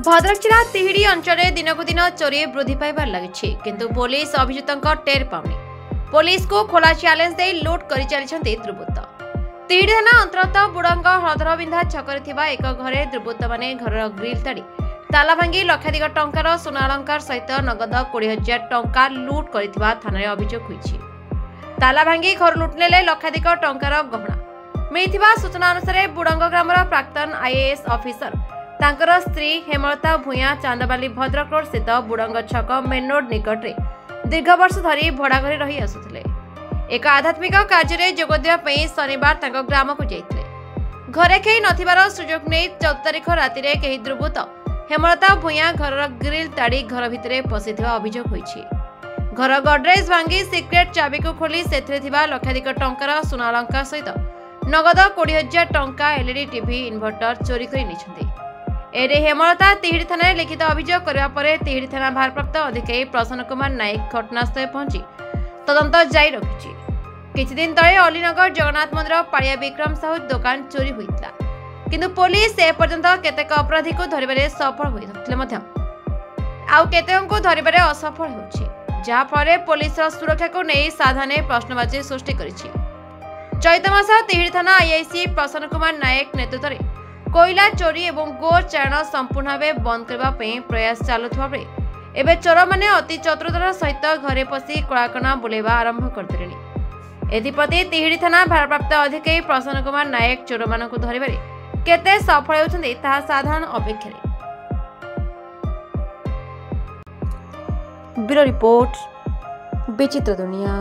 भद्रक जिला तिहिड़ी अंचल दिनकू दिन चोरी वृद्धि पाइबार लगी किंतु पुलिस अभियुक्त टेर पाउनी। पुलिस को खोला चैलेंज दे लुट कर चली दुर्बृत्त। तिहिड़ी थाना अंतर्गत बुड़ंग हरदरबिंधा छकरे एक घरे दुर्बृत्त माने घर ग्रिल ताड़ी ताला भांगी लक्षाधिक टंकार सोनालंकार सहित नगद 20,000 टंका लुट कर थाना अभियोग होईछि। ताला भांगी घर लुट नेले लक्षाधिक टंकार गहना मिलिथिबा सूचना अनुसार बुड़ंग ग्रामर प्राक्तन आईएएस ऑफिसर तांकर स्त्री हेमलता भूया चांदबाली भद्रक रोड स्थित बुड़ंग छक मेन रोड निकट में दीर्घ वर्ष धरी भड़ा घरे रही आसुथिले। एक आध्यात्मिक कार्य जोगदेवा शनिवार तांको ग्राम को जाइथिले। घरे केही नथिबार सुजोग नै 14 तारिख रातिरे केही दुर्बृत्त हेमलता भूया घर ग्रिल ताड़ी घर भितरे पसिथिबा अभियोग होईछि। घर गडरेज भांगी सिक्रेट चाबी को खोली सेथिरे थिबा लक्षाधिक टंकार सोनालंकार सहित नगद 20,000 टंका एलईडी टीवी इन्वर्टर चोरी करि निछन्ति। एरे हेमलता तिहिड़ी थाना लिखित अभियोग करबा परे तिहिड़ी थाना भारप्राप्त अधिकारी प्रसन्न कुमार नायक घटनास्थल पहुंची तदंत जारी रखिछि। किछि दिन तळे अलीनगर जगन्नाथ मंदिर पाड़िया विक्रम साहू दुकान चोरी होइतला किंतु पुलिस ए पर्यंत केतेक अपराधी को धरिबारे सफल होई नथिले मध्य आउ केतेक को धरिबारे असफल होछि, जहा फळे पुलिस सुरक्षा को नै साधाने प्रश्नवाची सृष्टि करिछि। चैत मास तिहिड़ी थाना आईआईसी प्रसन्न कुमार नायक नेतृत्व कोयला चोरी और गो चारण संपूर्ण भाव बंद करने प्रयास चलुवा बेले एवं चोर मैंने अति चतुरतार सहित घरे पशि कलाकना बुलेवा आरंभ करते। एप्रति तिहिड़ी थाना भारप्राप्त अधिकारी प्रसन्न कुमार नायक चोर मान धरवे केते सफल होती साधारण अपेक्षा। ब्यूरो रिपोर्ट विचित्र दुनिया।